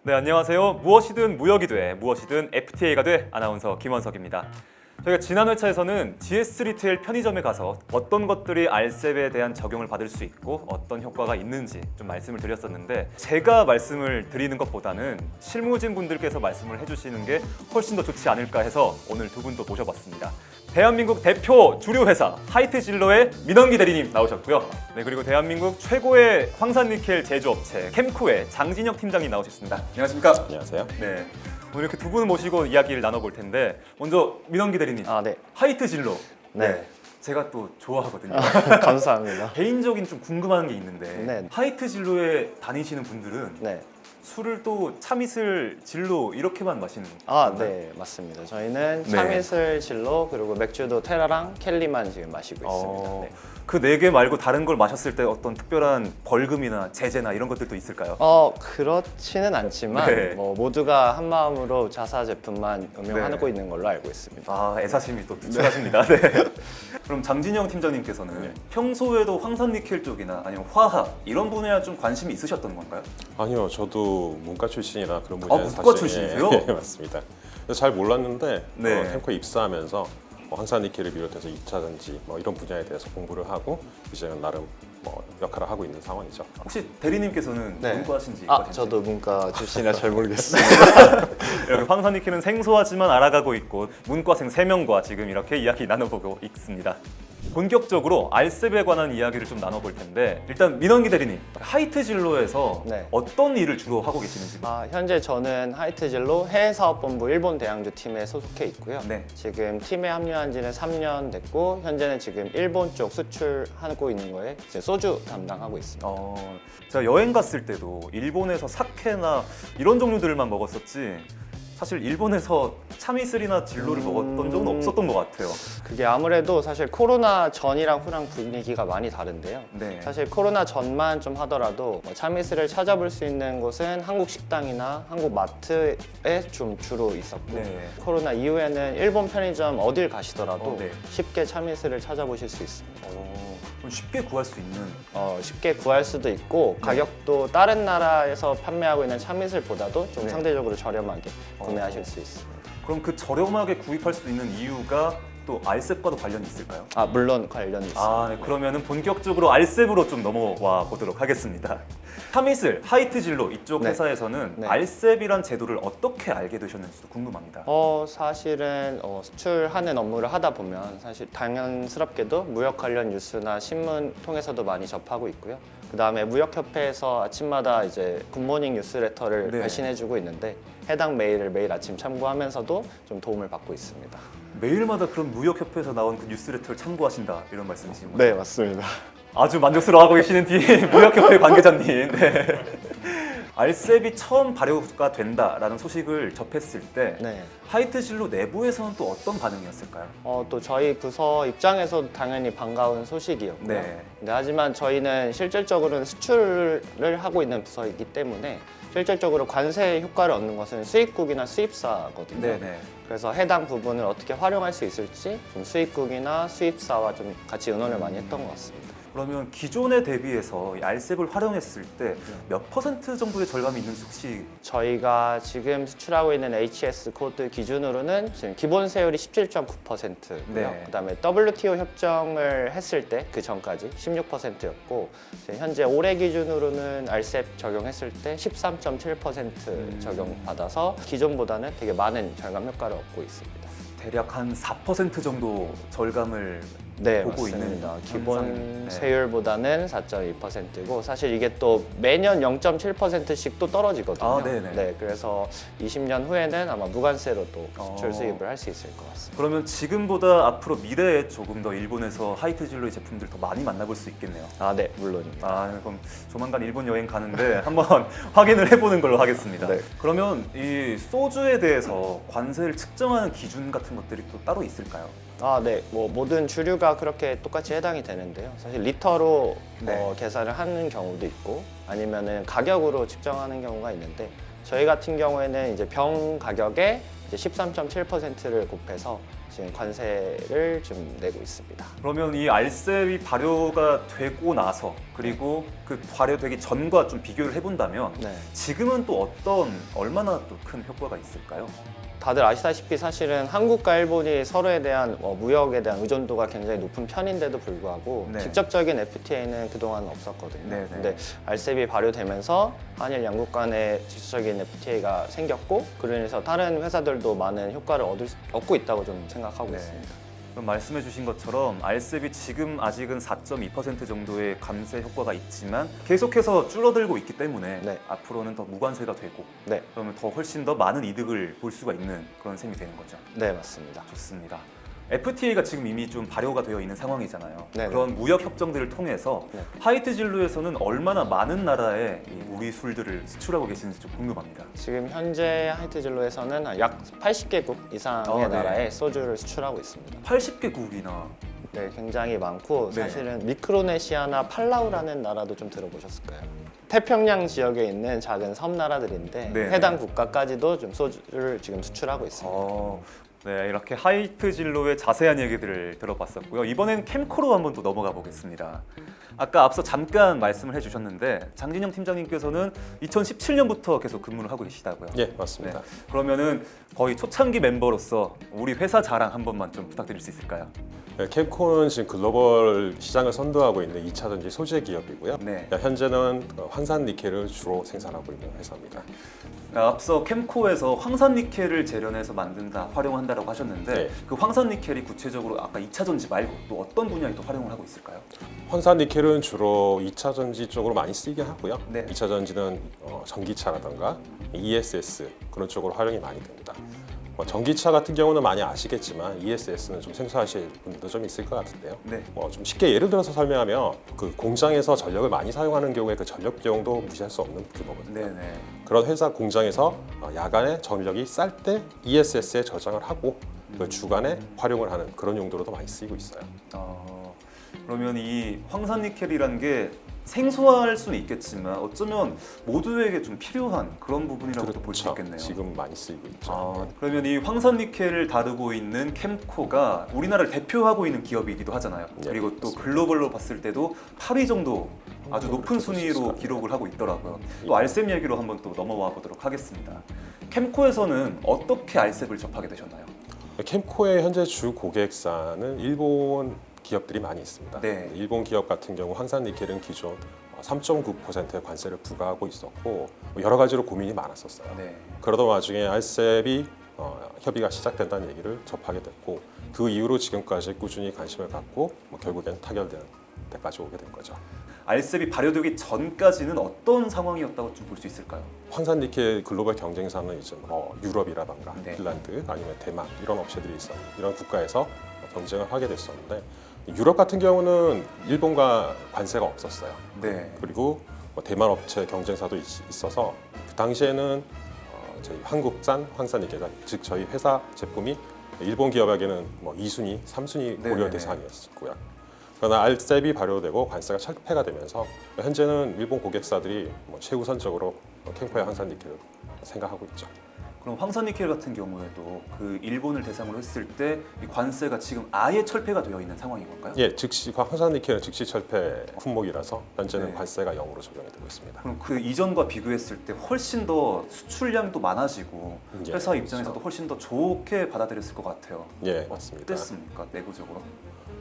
네, 안녕하세요. 무엇이든 무역이 돼, 무엇이든 FTA가 돼 아나운서 김원석입니다. 저희가 지난 회차에서는 GS 리테일 편의점에 가서 어떤 것들이 알셉에 대한 적용을 받을 수 있고 어떤 효과가 있는지 좀 말씀을 드렸었는데, 제가 말씀을 드리는 것보다는 실무진 분들께서 말씀을 해주시는 게 훨씬 더 좋지 않을까 해서 오늘 두 분 또 모셔봤습니다. 대한민국 대표 주류 회사 하이트진로의 민원기 대리님 나오셨고요. 네, 그리고 대한민국 최고의 황산니켈 제조업체 캠코의 장진혁 팀장님 나오셨습니다. 안녕하십니까? 안녕하세요. 네, 오늘 이렇게 두 분 모시고 이야기를 나눠볼 텐데, 먼저 민원기 대리님, 네. 하이트진로. 네. 제가 또 좋아하거든요. 감사합니다. 개인적인 좀 궁금한 게 있는데, 네. 하이트진로에 다니시는 분들은 네. 술을 또 참이슬 진로 이렇게만 마시는 건가요? 네, 맞습니다. 저희는 네. 참이슬 진로 그리고 맥주도 테라랑 켈리만 지금 마시고 있습니다. 네. 그 네 개 말고 다른 걸 마셨을 때 어떤 특별한 벌금이나 제재나 이런 것들도 있을까요? 그렇지는 않지만 네. 모두가 한 마음으로 자사 제품만 응용하고 네. 있는 걸로 알고 있습니다. 아, 애사심이 또 투철하십니다. 네. 그럼 장진영 팀장님께서는 평소에도 황산니켈 쪽이나 아니면 화학 이런 분야에 좀 관심이 있으셨던 건가요? 아니요, 저도 문과 출신이라 그런 분야에 문과 출신이세요? 예, 맞습니다. 그래서 잘 몰랐는데 네. 캠코에 입사하면서 황산니켈을 비롯해서 2차전지 이런 분야에 대해서 공부를 하고 이제는 나름 역할을 하고 있는 상황이죠. 혹시 대리님께서는 네. 문과신지? 저도 문과 출신이라 잘 모르겠어요. 이렇게 황산니켈은 생소하지만 알아가고 있고 문과생 3명과 지금 이렇게 이야기 나눠보고 있습니다. 본격적으로 알셉에 관한 이야기를 좀 나눠볼 텐데, 일단 민원기 대리님, 하이트진로에서 네. 어떤 일을 주로 하고 계시는지. 현재 저는 하이트진로 해외사업본부 일본 대항주 팀에 소속해 있고요. 네. 지금 팀에 합류한 지는 3년 됐고 현재는 지금 일본 쪽 수출하고 있는 거에 이제 소주 담당하고 있습니다. 제가 여행 갔을 때도 일본에서 사케나 이런 종류들만 먹었었지, 사실 일본에서 참이슬이나 진로를 먹었던 적은 없었던 것 같아요. 그게 아무래도 사실 코로나 전이랑 후랑 분위기가 많이 다른데요. 네. 사실 코로나 전만 좀 하더라도 참이슬을 찾아볼 수 있는 곳은 한국 식당이나 한국 마트에 좀 주로 있었고, 네. 코로나 이후에는 일본 편의점 어딜 가시더라도 네. 쉽게 참이슬을 찾아보실 수 있습니다. 그럼 쉽게 구할 수 있는. 쉽게 구할 수도 있고 가격도 다른 나라에서 판매하고 있는 참이슬보다도 좀 네. 상대적으로 저렴하게 구매하실 수 있습니다. 그럼 그 저렴하게 구입할 수 있는 이유가 또 알셉과도 관련이 있을까요? 물론 관련이 있습니다. 네, 그러면은 본격적으로 알셉으로 좀 넘어와 보도록 하겠습니다. 참이슬, 하이트진로 이쪽 네. 회사에서는 네. 알셉이란 제도를 어떻게 알게 되셨는지도 궁금합니다. 사실은 수출하는 업무를 하다 보면 사실 당연스럽게도 무역 관련 뉴스나 신문 통해서도 많이 접하고 있고요. 그 다음에 무역협회에서 아침마다 이제 굿모닝 뉴스레터를 네. 발신해주고 있는데 해당 메일을 매일 아침 참고하면서도 좀 도움을 받고 있습니다. 매일마다 그런 무역협회에서 나온 그 뉴스레터를 참고하신다 이런 말씀이신 거죠? 네, 맞습니다. 아주 만족스러워하고 계시는 뒤에 무역협회 관계자님. 네. 알셉이 처음 발효가 된다라는 소식을 접했을 때 네. 하이트진로 내부에서는 또 어떤 반응이었을까요? 또 저희 부서 입장에서도 당연히 반가운 소식이었고요. 네. 근데 하지만 저희는 실질적으로는 수출을 하고 있는 부서이기 때문에 실질적으로 관세 효과를 얻는 것은 수입국이나 수입사거든요. 네네. 그래서 해당 부분을 어떻게 활용할 수 있을지 좀 수입국이나 수입사와 좀 같이 의논을 많이 했던 것 같습니다. 그러면 기존에 대비해서 이 알셉을 활용했을 때 몇 퍼센트 정도의 절감이 있는지 혹시? 저희가 지금 수출하고 있는 HS 코드 기준으로는 지금 기본 세율이 17.9%고요. 네. 그다음에 WTO 협정을 했을 때 그 전까지 16%였고 현재 올해 기준으로는 알셉 적용했을 때 13.7% 적용받아서 기존보다는 되게 많은 절감 효과를 얻고 있습니다. 대략 한 4% 정도 절감을 네, 보고 맞습니다. 있는 기본 현상이- 네. 세율보다는 4.2%고 사실 이게 또 매년 0.7%씩 또 떨어지거든요. 네네. 네, 그래서 20년 후에는 아마 무관세로 또 수출 어. 수입을 할 수 있을 것 같습니다. 그러면 지금보다 앞으로 미래에 조금 더 일본에서 하이트진로의 제품들 더 많이 만나볼 수 있겠네요. 네, 물론입니다. 그럼 조만간 일본 여행 가는데 한번 확인을 해보는 걸로 하겠습니다. 네. 그러면 이 소주에 대해서 관세를 측정하는 기준 같은 것들이 또 따로 있을까요? 네, 모든 주류가 그렇게 똑같이 해당이 되는데요. 사실 리터로 네. 계산을 하는 경우도 있고 아니면은 가격으로 측정하는 경우가 있는데 저희 같은 경우에는 이제 병 가격에 이제 13.7%를 곱해서 지금 관세를 좀 내고 있습니다. 그러면 이 알셉이 발효가 되고 나서 그리고 그 발효되기 전과 좀 비교를 해본다면 네. 지금은 또 얼마나 또 큰 효과가 있을까요? 다들 아시다시피 사실은 한국과 일본이 서로에 대한 무역에 대한 의존도가 굉장히 높은 편인데도 불구하고 네. 직접적인 FTA는 그동안 없었거든요. 네, 네. 근데 알셉이 발효되면서 한일 양국 간의 직접적인 FTA가 생겼고 그로 인해서 다른 회사들도 많은 효과를 얻고 있다고 좀 생각하고 네. 있습니다. 그럼 말씀해 주신 것처럼 알셉이 지금 아직은 4.2% 정도의 감세 효과가 있지만 계속해서 줄어들고 있기 때문에 네. 앞으로는 더 무관세가 되고 네, 그러면 더 훨씬 더 많은 이득을 볼 수가 있는 그런 셈이 되는 거죠. 네 맞습니다. 좋습니다. FTA가 지금 이미 좀 발효가 되어 있는 상황이잖아요. 네네. 그런 무역 협정들을 통해서 네. 하이트 진로에서는 얼마나 많은 나라에 이 우리 술들을 수출하고 계시는지 좀 궁금합니다. 지금 현재 하이트 진로에서는 약 80개국 이상의 네. 나라에 소주를 수출하고 있습니다. 80개국이나 네, 굉장히 많고 네. 사실은 미크로네시아나 팔라우라는 나라도 좀 들어보셨을까요? 태평양 지역에 있는 작은 섬 나라들인데 네. 해당 국가까지도 좀 소주를 지금 수출하고 있습니다. 네, 이렇게 하이트 진로의 자세한 얘기들을 들어봤었고요. 이번엔 캠코로 한번 또 넘어가 보겠습니다. 아까 앞서 잠깐 말씀을 해주셨는데 장진영 팀장님께서는 2017년부터 계속 근무를 하고 계시다고요. 예, 맞습니다. 그러면은 거의 초창기 멤버로서 우리 회사 자랑 한 번만 좀 부탁드릴 수 있을까요? 네, 캠코는 지금 글로벌 시장을 선도하고 있는 2차 전지 소재 기업이고요. 네. 현재는 황산 니켈을 주로 생산하고 있는 회사입니다. 앞서 캠코에서 황산 니켈을 재련해서 만든다, 활용한다라고 하셨는데 네. 그 황산 니켈이 구체적으로 아까 2차 전지 말고 또 어떤 분야에 또 활용을 하고 있을까요? 황산 니켈은 주로 2차 전지 쪽으로 많이 쓰이긴 하고요. 네. 2차 전지는 전기차라든가 ESS 그런 쪽으로 활용이 많이 됩니다. 전기차 같은 경우는 많이 아시겠지만 ESS는 좀 생소하실 분들도 좀 있을 것 같은데요. 네. 좀 쉽게 예를 들어서 설명하면 그 공장에서 전력을 많이 사용하는 경우에 그 전력 비용도 무시할 수 없는 규모거든요. 네네. 그런 회사 공장에서 야간에 전력이 쌀 때 ESS에 저장을 하고 그 주간에 활용을 하는 그런 용도로도 많이 쓰이고 있어요. 그러면 이 황산 니켈이라는 게 생소할 수는 있겠지만 어쩌면 모두에게 좀 필요한 그런 부분이라고도 볼 수 있겠네요. 지금 많이 쓰이고 있죠. 그러면 이 황산 니켈을 다루고 있는 캠코가 우리나라를 대표하고 있는 기업이기도 하잖아요. 네, 그리고 또 맞습니다. 글로벌로 봤을 때도 8위 정도 아주 높은 순위로 기록을 하고 있더라고요. 또 알셉 얘기로 한번 또 넘어와 보도록 하겠습니다. 캠코에서는 어떻게 알셉을 접하게 되셨나요? 캠코의 현재 주 고객사는 일본 기업들이 많이 있습니다. 네. 일본 기업 같은 경우 황산 니켈은 기존 3.9%의 관세를 부과하고 있었고 여러 가지로 고민이 많았었어요. 네. 그러던 와중에 알셉이 협의가 시작된다는 얘기를 접하게 됐고 그 이후로 지금까지 꾸준히 관심을 갖고 결국엔 타결되는 데까지 오게 된 거죠. 알셉이 발효되기 전까지는 어떤 상황이었다고 좀 볼 수 있을까요? 황산 니켈 글로벌 경쟁사는 이제 유럽이라던가 네. 핀란드 아니면 대만 이런 업체들이 있었는데 이런 국가에서 경쟁을 하게 됐었는데 유럽 같은 경우는 일본과 관세가 없었어요. 네. 그리고 대만 업체 경쟁사도 있어서 그 당시에는 저희 한국산 황산 니켈, 즉 저희 회사 제품이 일본 기업에게는 2순위, 3순위 고려 네네네. 대상이었고요. 그러나 알셉이 발효되고 관세가 철폐가 되면서 현재는 일본 고객사들이 최우선적으로 캠코의 황산 니켈을 생각하고 있죠. 그럼 황산니켈 같은 경우에도 그 일본을 대상으로 했을 때 이 관세가 지금 아예 철폐가 되어 있는 상황인 건가요? 예, 즉시 황산 니켈은 즉시 철폐 품목이라서 현재는 네. 관세가 0으로 적용이 되고 있습니다. 그럼 그 이전과 비교했을 때 훨씬 더 수출량도 많아지고 예, 회사 그렇죠. 입장에서도 훨씬 더 좋게 받아들였을 것 같아요. 예, 맞습니다. 어땠습니까, 내부적으로?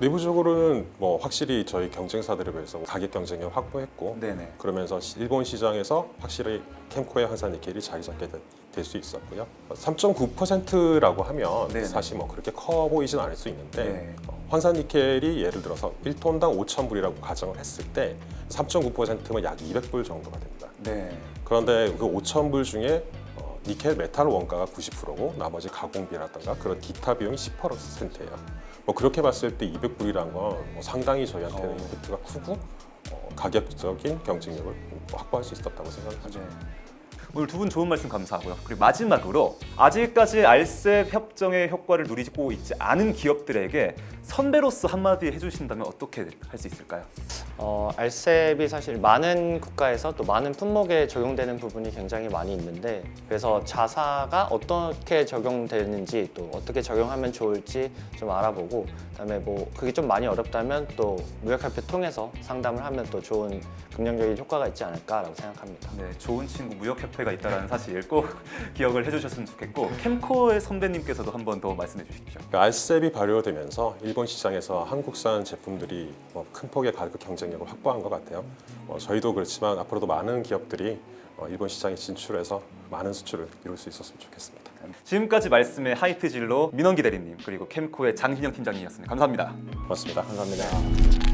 내부적으로는 확실히 저희 경쟁사들에 비해서 가격 경쟁력을 확보했고 네네. 그러면서 일본 시장에서 확실히 캠코의 황산 니켈이 자리 잡게 될 수 있었고요. 3.9%라고 하면 네네. 사실 그렇게 커 보이진 않을 수 있는데 네. 황산 니켈이 예를 들어서 1톤당 5,000불이라고 가정을 했을 때 3.9%면 약 200불 정도가 됩니다. 네. 그런데 그 5,000불 중에 니켈 메탈 원가가 90%고 나머지 가공비라든가 그런 기타 비용이 10%예요. 그렇게 봤을 때 200불이란 건 상당히 저희한테는 임팩트가 크고 가격적인 경쟁력을 확보할 수 있었다고 생각하죠. 네. 오늘 두 분 좋은 말씀 감사하고요. 그리고 마지막으로 아직까지 알셉 협정의 효과를 누리고 있지 않은 기업들에게 선배로서 한마디 해주신다면 어떻게 할 수 있을까요? 알셉이 사실 많은 국가에서 또 많은 품목에 적용되는 부분이 굉장히 많이 있는데 그래서 자사가 어떻게 적용되는지 또 어떻게 적용하면 좋을지 좀 알아보고 그다음에 뭐 그게 좀 많이 어렵다면 또 무역협회 통해서 상담을 하면 또 좋은 긍정적인 효과가 있지 않을까라고 생각합니다. 네, 좋은 친구 무역협회가 있다는 사실 꼭 기억을 해주셨으면 좋겠고 캠코의 선배님께서도 한 번 더 말씀해 주십시오. 알셉이 발효되면서 일본 시장에서 한국산 제품들이 큰 폭의 가격 경쟁력을 확보한 것 같아요. 저희도 그렇지만 앞으로도 많은 기업들이 일본 시장에 진출해서 많은 수출을 이룰 수 있었으면 좋겠습니다. 지금까지 말씀의 하이트진로 민원기 대리님 그리고 캠코의 장진영 팀장님이었습니다. 감사합니다. 고맙습니다. 감사합니다.